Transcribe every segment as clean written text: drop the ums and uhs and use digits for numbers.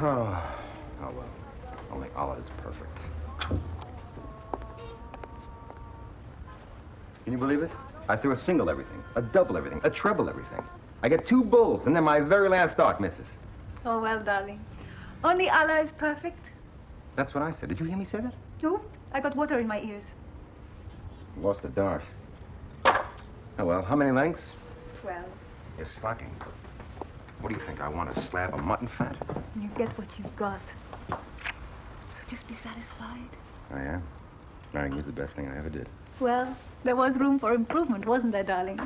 Oh, well. Only Allah is perfect. Can you believe it? I threw a single everything, a double everything, a treble everything. I get 2 bulls, and then my very last start misses. Oh, well, darling. Only Allah is perfect. That's what I said. Did you hear me say that? No, I got water in my ears. Lost the dart. Oh, well, how many lengths? 12. You're slacking. What do you think? I want a slab of mutton fat? You get what you've got. So just be satisfied. I am. Marrying was the best thing I ever did. Well, there was room for improvement, wasn't there, darling?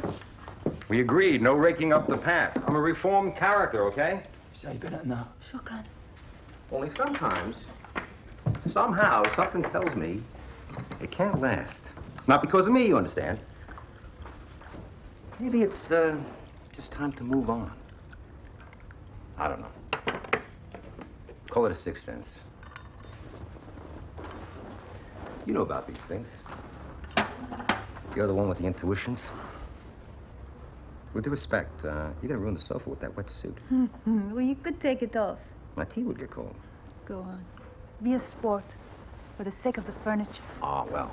We agreed. No raking up the past. I'm a reformed character, okay? Shukran. Only sometimes, somehow, something tells me it can't last. Not because of me, you understand. Maybe it's just time to move on. I don't know. Call it a 6th sense. You know about these things. You're the one with the intuitions. With due respect, you're gonna ruin the sofa with that wet suit. Well, you could take it off. My tea would get cold. Go on. Be a sport. For the sake of the furniture. Ah, well.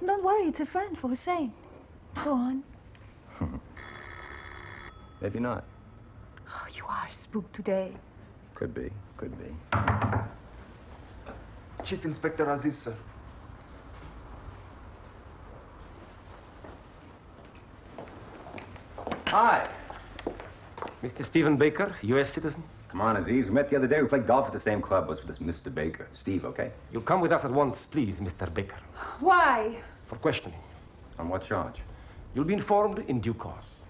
Don't worry, it's a friend for Hussein. Go on. Maybe not. Oh, you are spooked today. Could be, could be. Chief Inspector Aziz, sir. Hi. Mr. Stephen Baker, U.S. citizen. Come on, Aziz. We met the other day. We played golf at the same club. What's with this Mr. Baker? Steve, okay? You'll come with us at once, please, Mr. Baker. Why? For questioning. On what charge? You'll be informed in due course.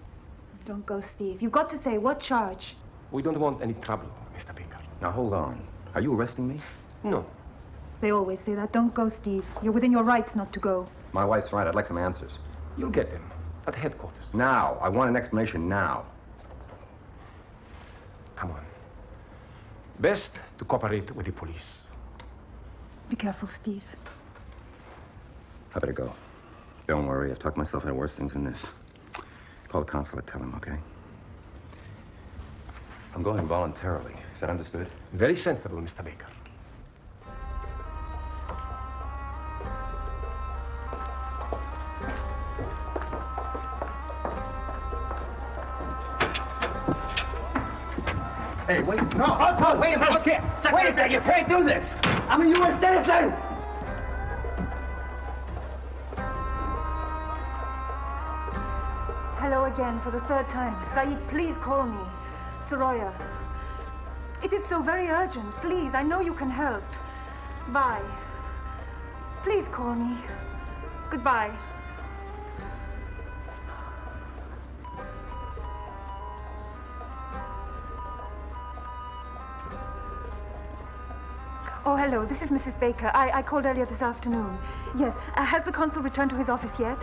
Don't go, Steve. You've got to say what charge. We don't want any trouble, Mr. Baker. Now, hold on. Are you arresting me? No. They always say that. Don't go, Steve. You're within your rights not to go. My wife's right. I'd like some answers. You'll get them at headquarters. Now. I want an explanation now. Come on. Best to cooperate with the police. Be careful, Steve. I better go. Don't worry. I've talked myself into worse things than this. Call the consulate. Tell him, okay? I'm going voluntarily. Is that understood? Very sensible, Mr. Baker. Hey, wait. No, hold, wait a minute. Wait a second. You can't do this. I'm a U.S. citizen. Hello again for the 3rd time. Saeed, please call me. Soraya. It is so very urgent. Please, I know you can help. Bye. Please call me. Goodbye. Oh, hello. This is Mrs. Baker. I called earlier this afternoon. Yes. Has the consul returned to his office yet?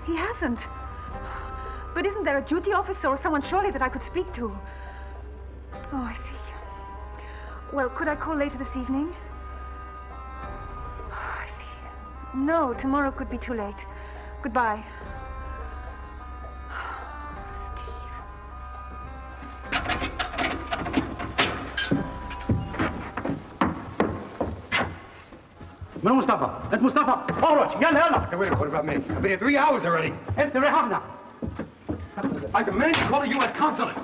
He hasn't. But isn't there a duty officer or someone surely that I could speak to? Oh, I see. Well, could I call later this evening? Oh, I see. No, tomorrow could be too late. Goodbye. من مصطفى؟ انت مصطفى؟ اخرج يلا يلا. Wait, what about me? I've been here 3 hours already. انت ريحنا. I demand you call the U.S. consulate.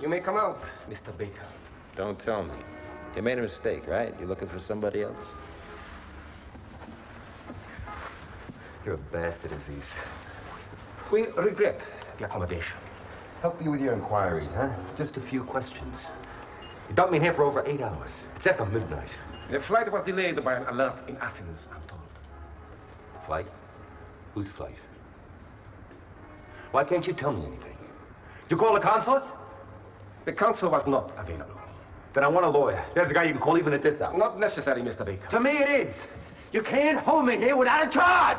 You may come out, Mr. Baker. Don't tell me. You made a mistake, right? You're looking for somebody else? You're a bastard, Aziz. We regret the accommodation. Help you with your inquiries, huh? Just a few questions. You dumped me here for over 8 hours. It's after midnight. The flight was delayed by an alert in Athens, I'm told. Flight? Whose flight? Why can't you tell me anything? Did you call the consulate? The consul was not available. Then I want a lawyer. There's a guy you can call even at this hour. Not necessary, Mr. Baker. To me, it is. You can't hold me here without a charge.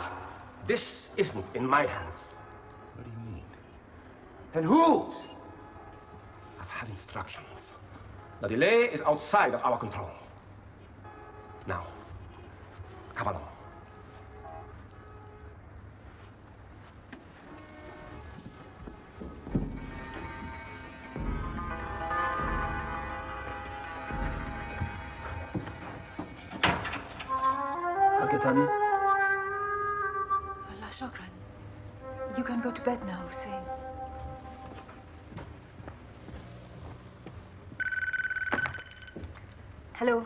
This isn't in my hands. What do you mean? Then whose? I've had instructions. The delay is outside of our control. Now, come along. Okay, Tanya. Allah shukran. You can go to bed now, Hussein. Hello?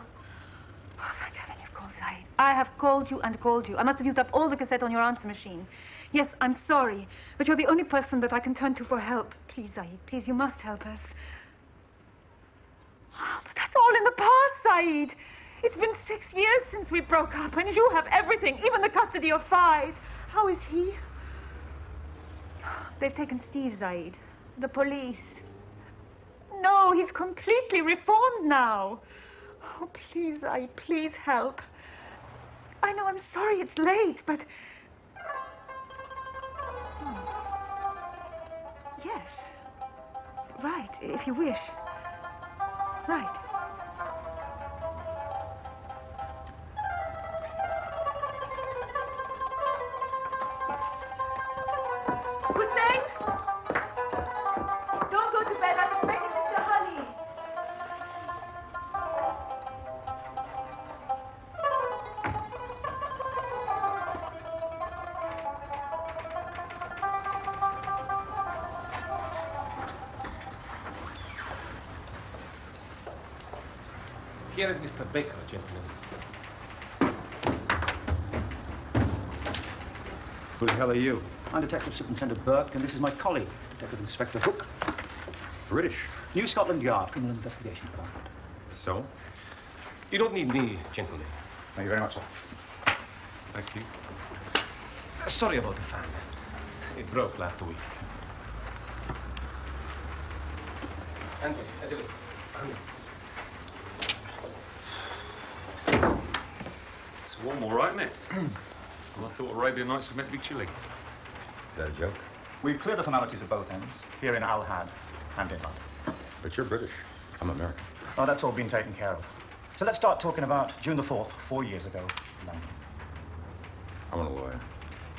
Oh, thank heaven you've called, Zaid. I have called you and called you. I must have used up all the cassette on your answer machine. Yes, I'm sorry, but you're the only person that I can turn to for help. Please, Zaid, please, you must help us. Oh, but that's all in the past, Zaid. It's been 6 years since we broke up, and you have everything, even the custody of 5. How is he? They've taken Steve, Zaid. The police. No, he's completely reformed now. Oh, please, Zaid, please help. I know, I'm sorry it's late, but... Oh. Yes. Right, if you wish. Right. Hussein! Don't go to bed. I'm expecting Mr. Honey. Here is Mr. Baker, gentlemen. Who the hell are you? I'm Detective Superintendent Burke, and this is my colleague, Detective Inspector Hook. British. New Scotland Yard, Criminal Investigation Department. So? You don't need me, gentlemen. Thank you very much, sir. Thank you. Sorry about the fan. It broke last week. Angeles. It's warm, all right, isn't it? Well, I thought Arabian Nights were meant to be chilly. Is that a joke? We've cleared the formalities at both ends, here in Al Had and in London. But you're British. I'm American. Oh, that's all been taken care of. So let's start talking about June the 4th, 4 years ago, London. I want a lawyer.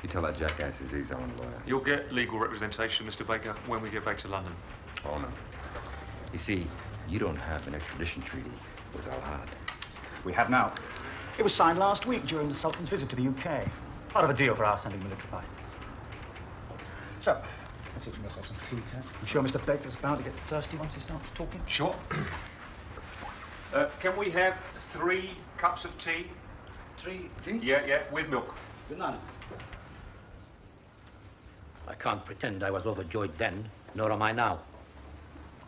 You tell that jackass Aziz I want a lawyer. You'll get legal representation, Mr. Baker, when we get back to London. Oh, no. You see, you don't have an extradition treaty with Al Had. We have now. It was signed last week during the Sultan's visit to the UK. Part of a deal for our sending military bases. So, let's get myself some tea, Ted. I'm sure Mr. Baker's bound to get thirsty once he starts talking. Sure. Can we have 3 cups of tea? 3 tea? Yeah, with milk. Good night. I can't pretend I was overjoyed then, nor am I now.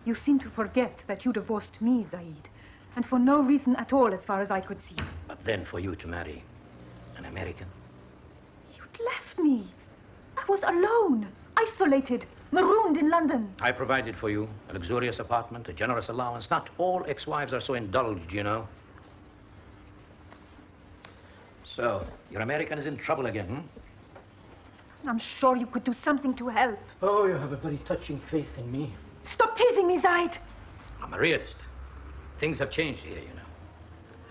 You seem to forget that you divorced me, Zaid. And for no reason at all, as far as I could see. But then for you to marry an American. You'd left me. I was alone, isolated, marooned in London. I provided for you a luxurious apartment, a generous allowance. Not all ex-wives are so indulged, you know. So, your American is in trouble again, hmm? I'm sure you could do something to help. Oh, you have a very touching faith in me. Stop teasing me, Zaid. I'm a realist. Things have changed here, you know.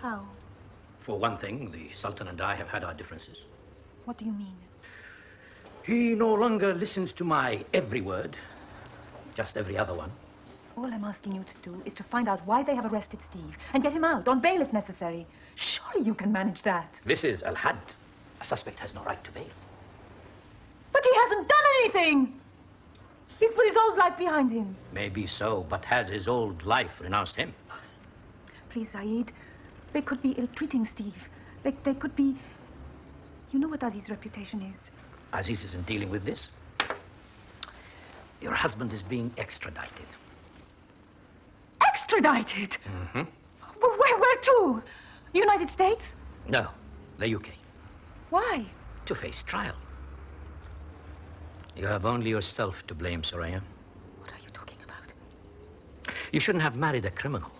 How? For one thing, the Sultan and I have had our differences. What do you mean? He no longer listens to my every word, just every other one. All I'm asking you to do is to find out why they have arrested Steve and get him out, on bail if necessary. Surely you can manage that. This is Al Had. A suspect has no right to bail. But he hasn't done anything. He's put his old life behind him. Maybe so, but has his old life renounced him? Please, Zaid. They could be ill-treating Steve. They could be... You know what Aziz's reputation is. Aziz isn't dealing with this. Your husband is being extradited. Extradited? Mm-hmm. Where to? United States? No, the UK. Why? To face trial. You have only yourself to blame, Soraya. What are you talking about? You shouldn't have married a criminal.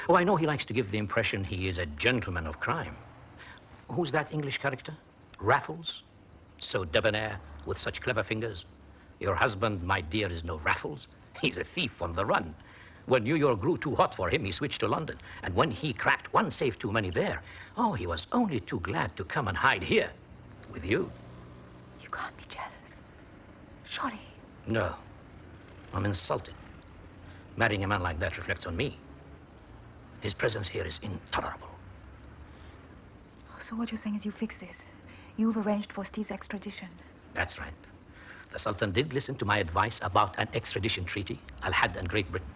Oh, I know he likes to give the impression he is a gentleman of crime. Who's that English character? Raffles? So debonair, with such clever fingers. Your husband, my dear, is no Raffles. He's a thief on the run. When New York grew too hot for him, he switched to London. And when he cracked one safe too many there, oh, he was only too glad to come and hide here. With you. You can't be jealous. Surely. No. I'm insulted. Marrying a man like that reflects on me. His presence here is intolerable. So what you're saying is you fix this. You've arranged for Steve's extradition. That's right. The Sultan did listen to my advice about an extradition treaty, Al-Had and Great Britain.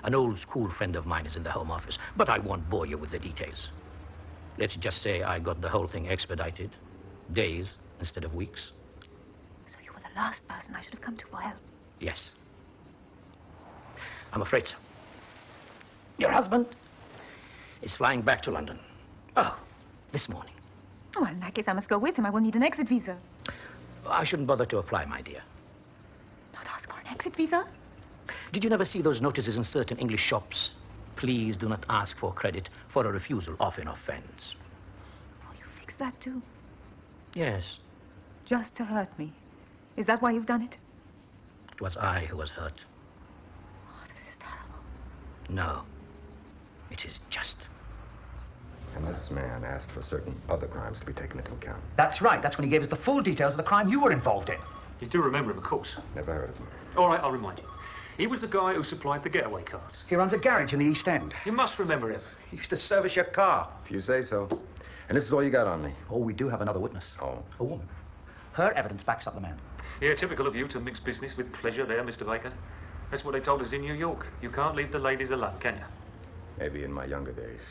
An old school friend of mine is in the Home Office, but I won't bore you with the details. Let's just say I got the whole thing expedited. Days instead of weeks. So you were the last person I should have come to for help. Yes. I'm afraid so. Your husband is flying back to London. Oh, this morning. Well, in that case, I must go with him. I will need an exit visa. I shouldn't bother to apply, my dear. Not ask for an exit visa? Did you never see those notices in certain English shops? Please do not ask for credit, for a refusal often offends. Oh, you fixed that too? Yes, Just to hurt me. Is that why you've done it? it was I who was hurt. Oh, this is terrible. No, it is just. And this man asked for certain other crimes to be taken into account. That's right. That's when he gave us the full details of the crime you were involved in. You do remember him, of course. Never heard of him. All right, I'll remind you. He was the guy who supplied the getaway cars. He runs a garage in the East End. You must remember him. He used to service your car. If you say so. And this is all you got on me. Oh, we do have another witness. Oh. A woman. Her evidence backs up the man. Yeah, typical of you to mix business with pleasure there, Mr. Baker. That's what they told us in New York. You can't leave the ladies alone, can you? Maybe in my younger days.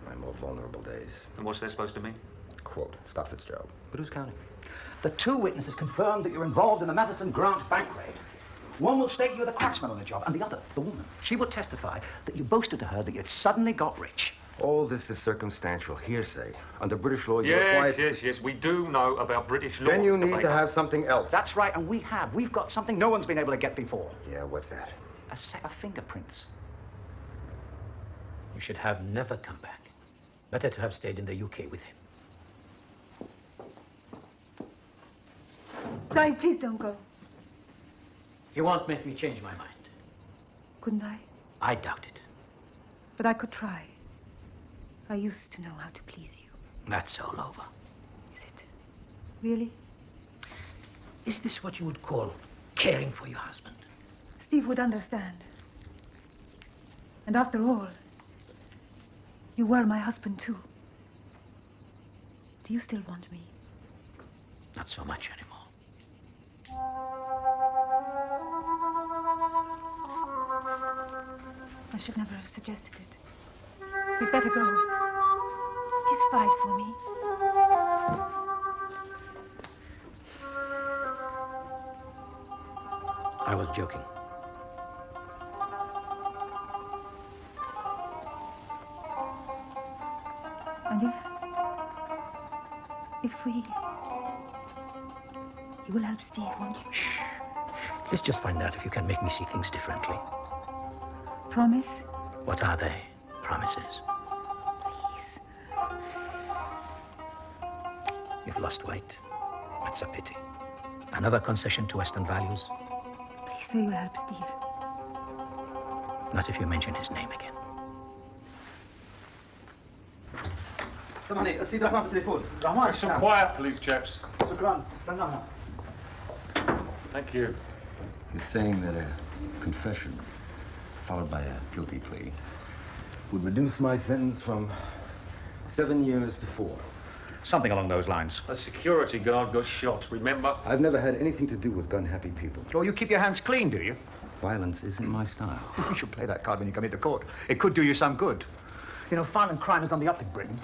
My more vulnerable days. And what's that supposed to mean? Quote, stop Fitzgerald. But who's counting? The two witnesses confirmed that you're involved in the Matheson Grant bank raid. One will state you were the cracksman on the job, and the other, the woman, she will testify that you boasted to her that you'd suddenly got rich. All this is circumstantial hearsay. Under British law, you're required... Yes. We do know about British law. Then you Mr. need to Baker. have something else. That's right, and we have. We've got something no one's been able to get before. Yeah, what's that? A set of fingerprints. You should have never come back. Better to have stayed in the UK with him. Clive, please don't go. You won't make me change my mind. Couldn't I? I doubt it. But I could try. I used to know how to please you. That's all over. Is it? Really? Is this what you would call caring for your husband? Steve would understand. And after all, you were my husband too. Do you still want me? Not so much anymore. I should never have suggested it. We'd better go. He's fight for me. I was joking. And if we... You will help Steve, won't you? Shh. Let's just find out if you can make me see things differently. Promise? What are they? Promises. Please. You've lost weight. That's a pity. Another concession to Western values? Please say you'll help Steve. Not if you mention his name again. سامحني السيد رحمن في التليفون. رحمن. Some quiet, please, chaps. شكرا. استنى. Thank you. He's saying that a confession, followed by a guilty plea, would reduce my sentence from 7 years to 4. Something along those lines. A security guard got shot, remember? I've never had anything to do with gun-happy people. Oh, you keep your hands clean, do you? Violence isn't my style. You should play that card when you come into court. It could do you some good. You know, violent crime is on the up in Britain.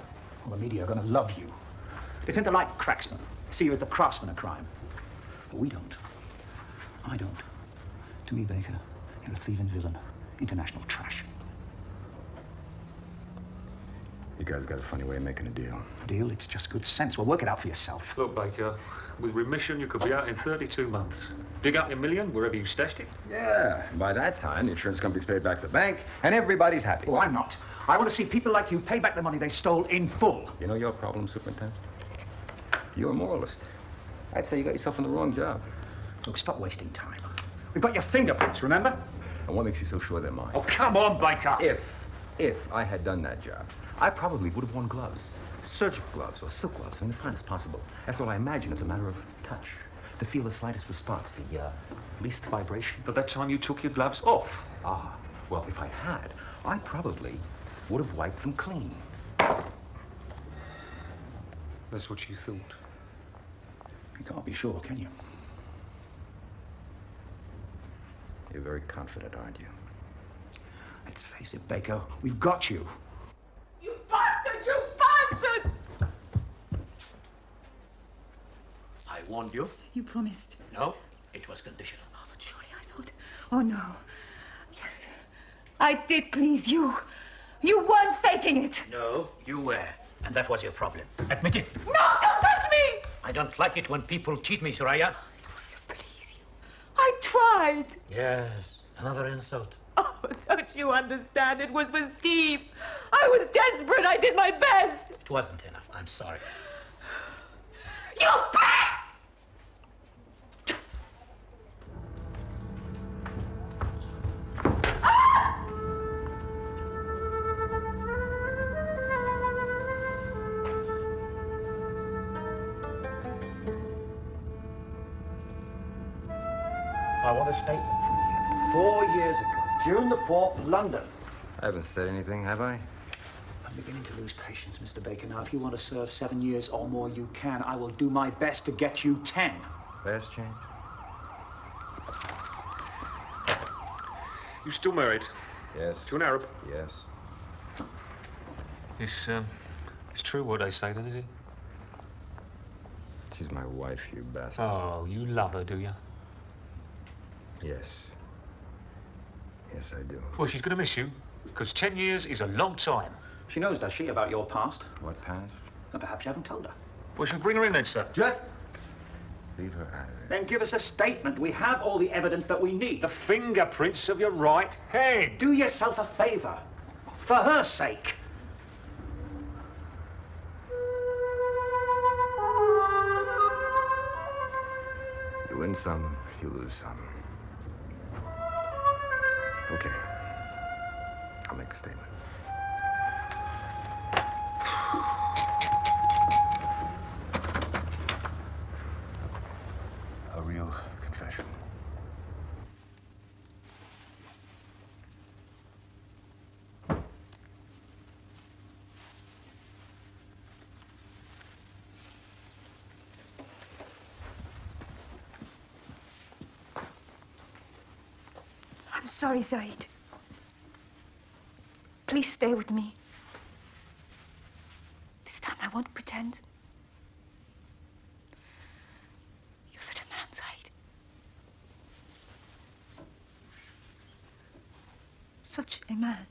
Well, the media are going to love you. They tend to like cracksmen, see you as the craftsman of crime. But we don't. I don't. To me, Baker, you're a thieving villain. International trash. You guys got a funny way of making a deal. Deal? It's just good sense. Well, work it out for yourself. Look, Baker, with remission, you could be out in 32 months. Dig up your million wherever you stashed it. Yeah, and by that time, the insurance company's paid back the bank, and everybody's happy. Oh, I'm not. I want to see people like you pay back the money they stole in full. You know your problem, Superintendent? You're a moralist. I'd say you got yourself in the wrong job. Look, stop wasting time. We've got your fingerprints, remember? And what makes you so sure they're mine? Oh, come on, Baker. If I had done that job, I probably would have worn gloves. Surgical gloves or silk gloves. I mean, the finest possible. After all, I imagine it's a matter of touch. To feel the slightest response, the least vibration. But that time you took your gloves off. Ah, well, if I had, I probably would have wiped them clean. That's what you thought. You can't be sure, can you? You're very confident, aren't you? Let's face it, Baker, we've got you. You bastard! You bastard! I warned you. You promised. No, it was conditional. Oh, but surely I thought... Oh, no. Yes. I did please you. You weren't faking it. No, you were. And that was your problem. Admit it. No, don't touch me! I don't like it when people cheat me, Soraya. I tried. Yes, another insult. Oh, don't you understand? It was for Steve. I was desperate. I did my best. It wasn't enough. I'm sorry. You brat! I want a statement from you. 4 years ago, June the 4th, London. I haven't said anything, have I? I'm beginning to lose patience, Mr. Baker. Now, if you want to serve 7 years or more, you can. I will do my best to get you 10. Fast change? You still married? Yes. To an Arab? Yes. It's true what they say, then, is it? She's my wife, you bastard. Oh, you love her, do you? Yes. Yes, I do. Well, she's going to miss you, because 10 years is a long time. She knows, does she, about your past? What past? Or perhaps you haven't told her. Well, she'll bring her in then, sir. Just leave her out of it. Then give us a statement. We have all the evidence that we need. The fingerprints of your right hand. Do yourself a favor. For her sake. You win some, you lose some. Okay. I'll make a statement. A real confession. I'm sorry, Said. Please stay with me. This time I won't pretend. You're such a man, Said. Such a man.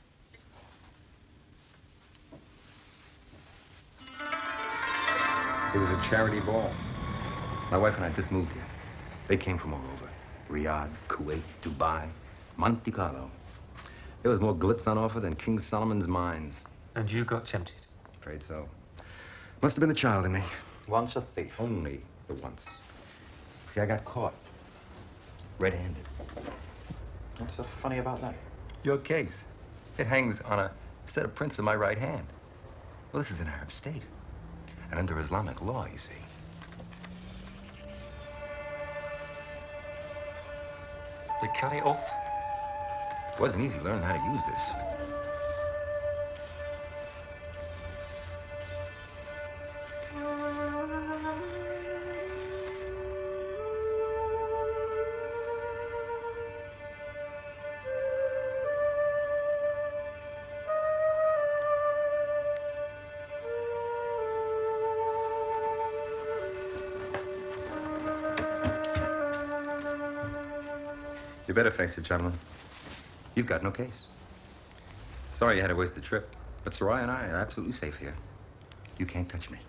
It was a charity ball. My wife and I just moved here. They came from all over. Riyadh, Kuwait, Dubai, Monte Carlo. There was more glitz on offer than King Solomon's mines. And you got tempted? Afraid so. Must have been the child in me. Once a thief. Only the once. See, I got caught. Red-handed. What's so funny about that? Your case. It hangs on a set of prints in my right hand. Well, this is an Arab state. And under Islamic law, you see. They cut it off? It wasn't easy learning how to use this. You better face it, gentlemen. You've got no case. Sorry you had to waste the trip. But Soraya and I are absolutely safe here. You can't touch me.